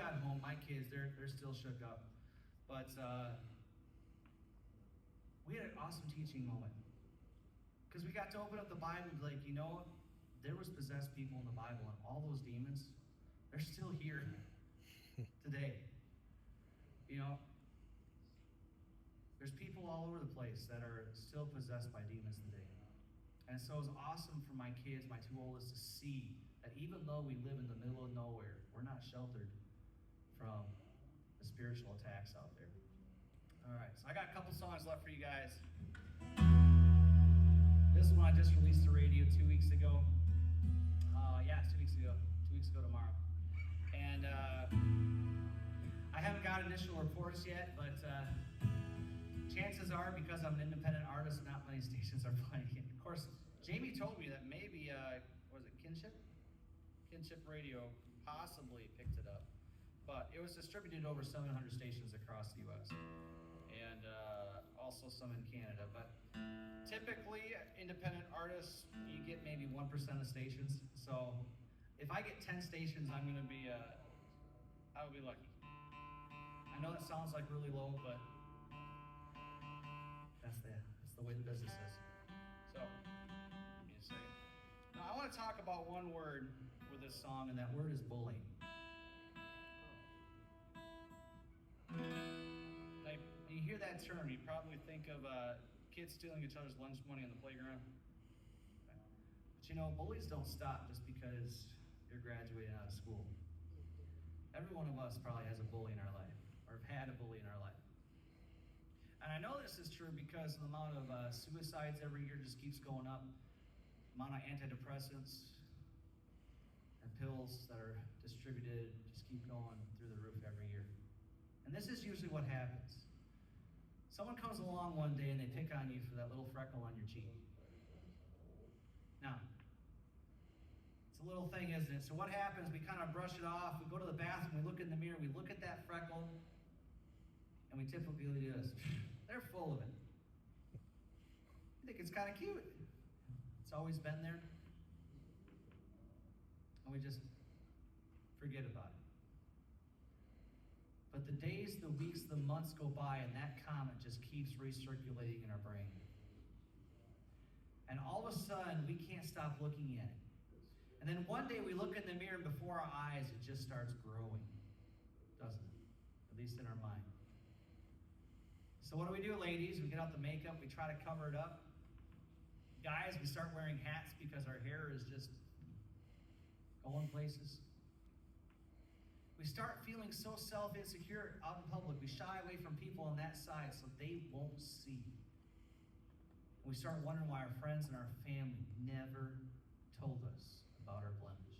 got home, my kids, they're still shook up. But we had an awesome teaching moment. Because we got to open up the Bible and be like, you know, there was possessed people in the Bible, and all those demons, they're still here today. You know, there's people all over the place that are still possessed by demons today. And so it was awesome for my kids, my two oldest, to see that even though we live in the middle of nowhere, we're not sheltered from the spiritual attacks out there. All right, so I got a couple songs left for you guys. This one I just released the radio 2 weeks ago. It's 2 weeks ago. 2 weeks ago tomorrow. And I haven't got initial reports yet, but chances are, because I'm an independent artist, not many stations are playing it. Of course, Jamie told me that maybe, was it Kinship? Kinship Radio possibly picked it up. But it was distributed over 700 stations across the U.S. and also some in Canada. But typically, independent artists, you get maybe 1% of stations. So if I get 10 stations, I'm gonna be, I will be lucky. I know that sounds like really low, but that's the way the business is. So, give me a second. Now I want to talk about one word with this song, and that word is bullying. Like, when you hear that term, you probably think of kids stealing each other's lunch money on the playground. But you know, bullies don't stop just because you're graduating out of school. Every one of us probably has a bully in our life, or have had a bully in our life. And I know this is true because the amount of suicides every year just keeps going up. The amount of antidepressants and pills that are distributed just keep going through the roof every year. And this is usually what happens. Someone comes along one day and they pick on you for that little freckle on your cheek. Now, it's a little thing, isn't it? So what happens, we kind of brush it off, we go to the bathroom, we look in the mirror, we look at that freckle, and we typically do this. They're full of it. I think it's kind of cute. It's always been there. And we just forget about it. But the days, the weeks, the months go by, and that comment just keeps recirculating in our brain. And all of a sudden, we can't stop looking at it. And then one day we look in the mirror, and before our eyes, it just starts growing, doesn't it? At least in our mind. So what do, ladies? We get out the makeup, we try to cover it up. Guys, we start wearing hats because our hair is just going places. We start feeling so self-insecure out in public. We shy away from people on that side so they won't see. And we start wondering why our friends and our family never told us about our blemish.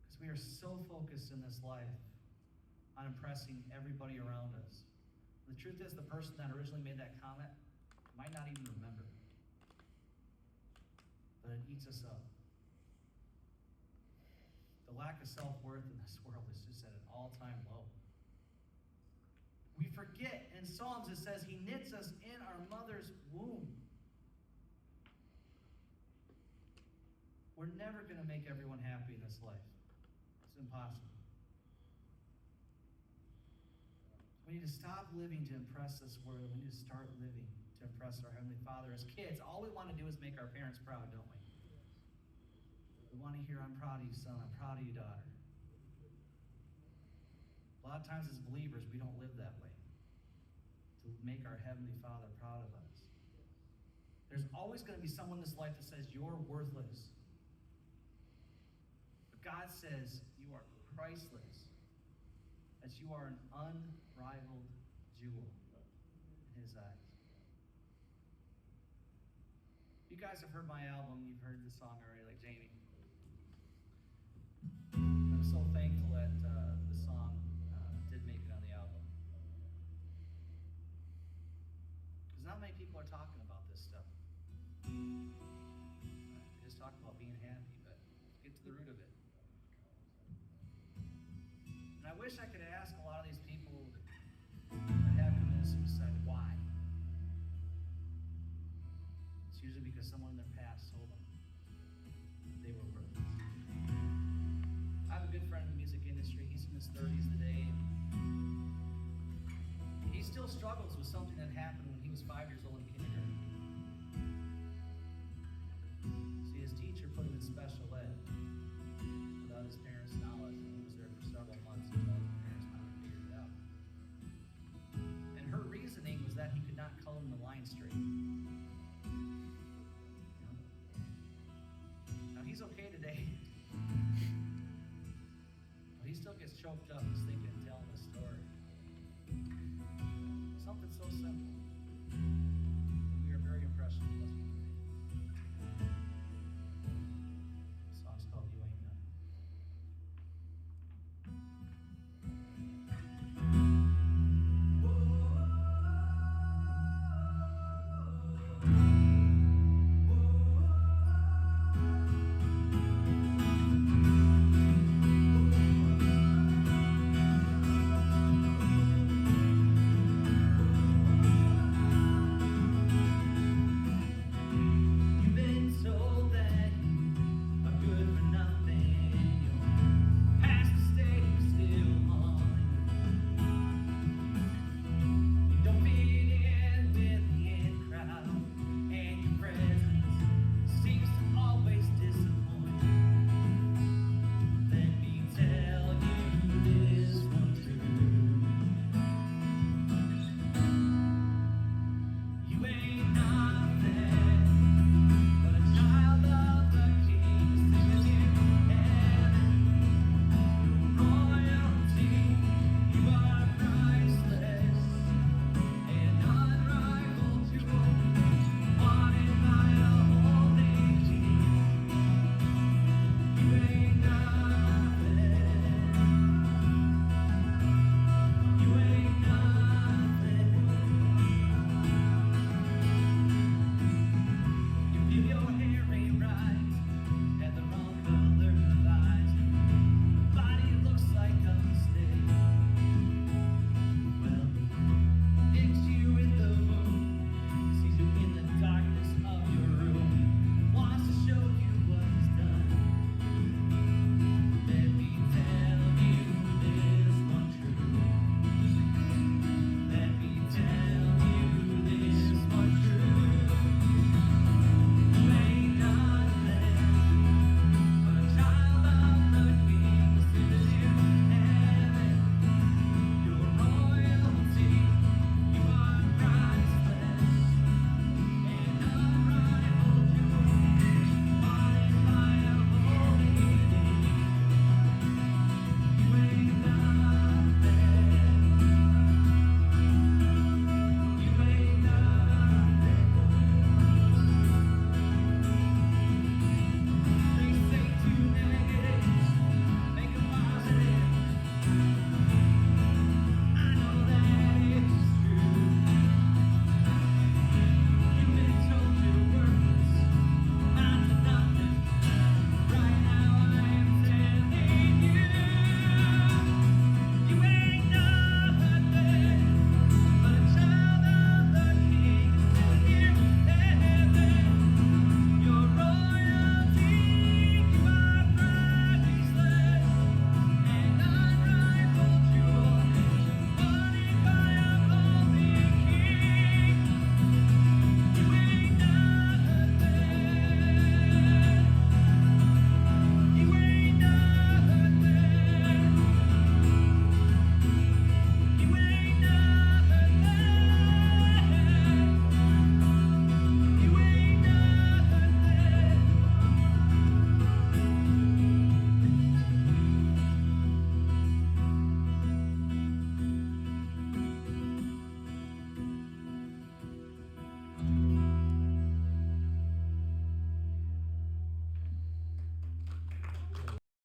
Because we are so focused in this life on impressing everybody around us. The truth is, the person that originally made that comment might not even remember. But it eats us up. The lack of self-worth in this world is just at an all-time low. We forget, in Psalms it says, He knits us in our mother's womb. We're never going to make everyone happy in this life. It's impossible. We need to stop living to impress this world. We need to start living to impress our Heavenly Father. As kids, all we want to do is make our parents proud, don't we? We want to hear, I'm proud of you, son. I'm proud of you, daughter. A lot of times as believers, we don't live that way. To make our Heavenly Father proud of us. There's always going to be someone in this life that says, you're worthless. But God says, you are priceless. That you are an unrivaled jewel in His eyes. You guys have heard my album, you've heard the song already, like Jamie. I'm so thankful that the song did make it on the album. Because not many people are talking about this stuff. They just talk about being happy, but let's get to the root of it. And I wish I could ask a lot of these people that have committed suicide, why? It's usually because someone in their past told them they were worthless. still struggles with something that happened when he was 5 years old in kindergarten. See, his teacher put him in special ed without his parents' knowledge, and he was there for several months until his parents finally figured it out. And her reasoning was that he could not color in the line straight. Now, he's okay today. But he still gets choked up just thinking and telling the story. Something so simple. We are very impressionable.